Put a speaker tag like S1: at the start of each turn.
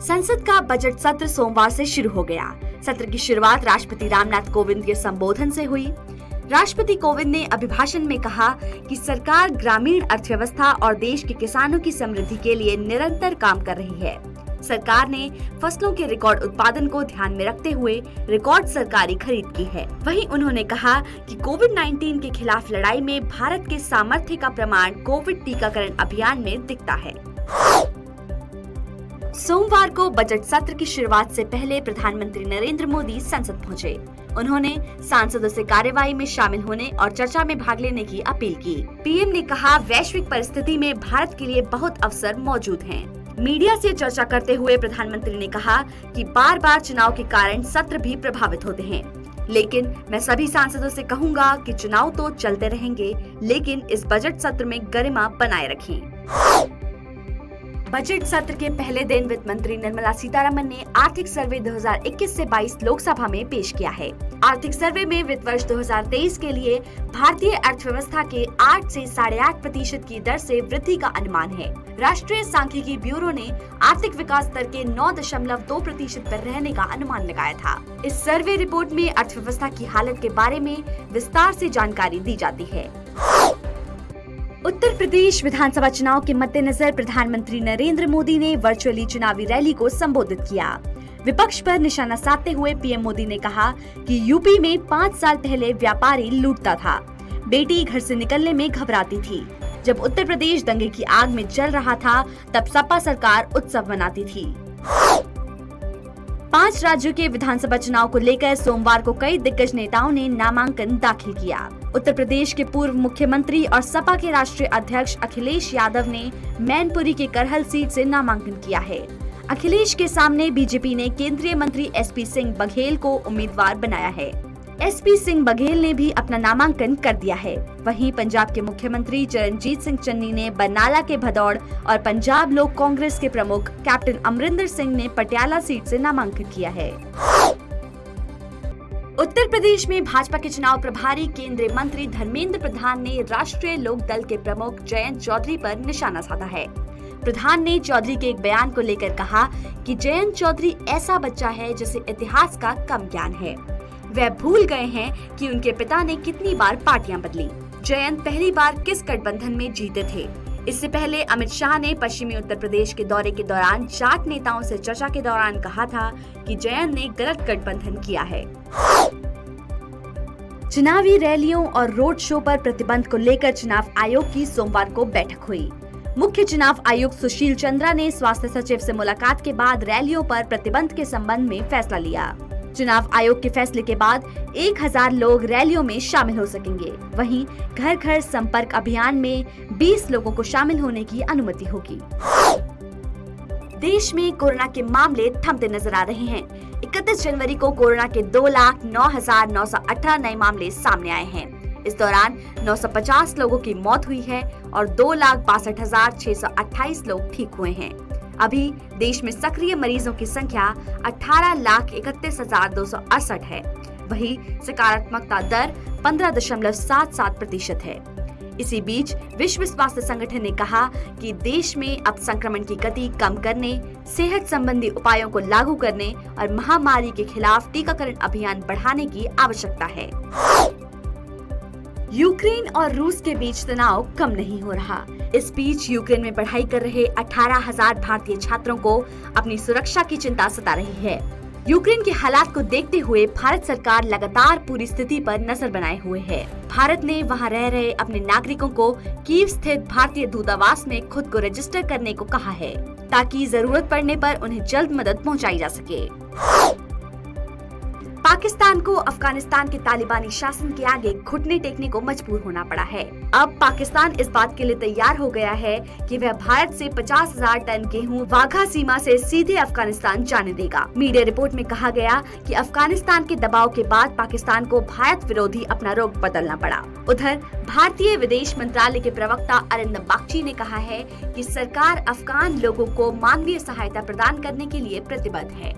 S1: संसद का बजट सत्र सोमवार से शुरू हो गया। सत्र की शुरुआत राष्ट्रपति रामनाथ कोविंद के संबोधन से हुई। राष्ट्रपति कोविंद ने अभिभाषण में कहा कि सरकार ग्रामीण अर्थव्यवस्था और देश के किसानों की समृद्धि के लिए निरंतर काम कर रही है। सरकार ने फसलों के रिकॉर्ड उत्पादन को ध्यान में रखते हुए रिकॉर्ड सरकारी खरीद की है। वहीं उन्होंने कहा कि कोविड-19 के खिलाफ लड़ाई में भारत के सामर्थ्य का प्रमाण कोविड टीकाकरण अभियान में दिखता है। सोमवार को बजट सत्र की शुरुआत से पहले प्रधानमंत्री नरेंद्र मोदी संसद पहुंचे। उन्होंने सांसदों से कार्यवाही में शामिल होने और चर्चा में भाग लेने की अपील की। पीएम ने कहा, वैश्विक परिस्थिति में भारत के लिए बहुत अवसर मौजूद हैं। मीडिया से चर्चा करते हुए प्रधानमंत्री ने कहा कि बार बार चुनाव के कारण सत्र भी प्रभावित होते हैं, लेकिन मैं सभी सांसदों से कहूंगा कि चुनाव तो चलते रहेंगे, लेकिन इस बजट सत्र में गरिमा बनाए रखें। बजट सत्र के पहले दिन वित्त मंत्री निर्मला सीतारमण ने आर्थिक सर्वे 2021 से 22 लोकसभा में पेश किया है। आर्थिक सर्वे में वित्त वर्ष 2023 के लिए भारतीय अर्थव्यवस्था के 8 से 8.5% की दर से वृद्धि का अनुमान है। राष्ट्रीय सांख्यिकी ब्यूरो ने आर्थिक विकास दर के 9.2% पर रहने का अनुमान लगाया था। इस सर्वे रिपोर्ट में अर्थव्यवस्था की हालत के बारे में विस्तार से जानकारी दी जाती है। उत्तर प्रदेश विधानसभा चुनाव के मद्देनजर प्रधानमंत्री नरेंद्र मोदी ने वर्चुअली चुनावी रैली को संबोधित किया। विपक्ष पर निशाना साधते हुए पीएम मोदी ने कहा कि यूपी में 5 साल पहले व्यापारी लूटता था, बेटी घर से निकलने में घबराती थी। जब उत्तर प्रदेश दंगे की आग में जल रहा था, तब सपा सरकार उत्सव मनाती थी। 5 राज्यों के विधानसभा चुनाव को लेकर सोमवार को कई दिग्गज नेताओं ने नामांकन दाखिल किया। उत्तर प्रदेश के पूर्व मुख्यमंत्री और सपा के राष्ट्रीय अध्यक्ष अखिलेश यादव ने मैनपुरी के करहल सीट से नामांकन किया है। अखिलेश के सामने बीजेपी ने केंद्रीय मंत्री एसपी सिंह बघेल को उम्मीदवार बनाया है। एसपी सिंह बघेल ने भी अपना नामांकन कर दिया है। वहीं पंजाब के मुख्यमंत्री चरणजीत सिंह चन्नी ने बरनाला के भदौड़ और पंजाब लोक कांग्रेस के प्रमुख कैप्टन अमरिंदर सिंह ने पटियाला सीट से नामांकन किया है। उत्तर प्रदेश में भाजपा के चुनाव प्रभारी केंद्रीय मंत्री धर्मेंद्र प्रधान ने राष्ट्रीय लोक दल के प्रमुख जयंत चौधरी पर निशाना साधा है। प्रधान ने चौधरी के एक बयान को लेकर कहा कि जयंत चौधरी ऐसा बच्चा है जिसे इतिहास का कम ज्ञान है। वह भूल गए हैं कि उनके पिता ने कितनी बार पार्टियां बदली। जयंत पहली बार किस गठबंधन में जीते थे। इससे पहले अमित शाह ने पश्चिमी उत्तर प्रदेश के दौरे के दौरान जाट नेताओं से चर्चा के दौरान कहा था कि जयंत ने गलत गठबंधन किया है। चुनावी रैलियों और रोड शो पर प्रतिबंध को लेकर चुनाव आयोग की सोमवार को बैठक हुई। मुख्य चुनाव आयुक्त सुशील चंद्रा ने स्वास्थ्य सचिव से मुलाकात के बाद रैलियों पर प्रतिबंध के संबंध में फैसला लिया। चुनाव आयोग के फैसले के बाद 1000 लोग रैलियों में शामिल हो सकेंगे। वहीं घर घर संपर्क अभियान में 20 लोगों को शामिल होने की अनुमति होगी। देश में कोरोना के मामले थमते नजर आ रहे हैं। 31 जनवरी को कोरोना के 2,09,918 नए मामले सामने आए हैं। इस दौरान 950 लोगों की मौत हुई है और 2,62,628 लोग ठीक हुए हैं। अभी देश में सक्रिय मरीजों की संख्या 18,31,268 है। वहीं सकारात्मकता दर 15.77% है। इसी बीच विश्व स्वास्थ्य संगठन ने कहा कि देश में अब संक्रमण की गति कम करने, सेहत संबंधी उपायों को लागू करने और महामारी के खिलाफ टीकाकरण अभियान बढ़ाने की आवश्यकता है। यूक्रेन और रूस के बीच तनाव कम नहीं हो रहा। इस बीच यूक्रेन में पढ़ाई कर रहे 18,000 भारतीय छात्रों को अपनी सुरक्षा की चिंता सता रही है। यूक्रेन के हालात को देखते हुए भारत सरकार लगातार पूरी स्थिति पर नजर बनाए हुए है। भारत ने वहां रह रहे अपने नागरिकों को कीव स्थित भारतीय दूतावास में खुद को रजिस्टर करने को कहा है, ताकि जरूरत पड़ने पर उन्हें जल्द मदद पहुंचाई जा सके। पाकिस्तान को अफगानिस्तान के तालिबानी शासन के आगे घुटने टेकने को मजबूर होना पड़ा है। अब पाकिस्तान इस बात के लिए तैयार हो गया है कि वह भारत से 50,000 टन गेहूं वाघा सीमा से सीधे अफगानिस्तान जाने देगा। मीडिया रिपोर्ट में कहा गया कि अफगानिस्तान के दबाव के बाद पाकिस्तान को भारत विरोधी अपना रुख बदलना पड़ा। उधर भारतीय विदेश मंत्रालय के प्रवक्ता अरिंदम बागची ने कहा है कि सरकार अफगान लोगों को मानवीय सहायता प्रदान करने के लिए प्रतिबद्ध है।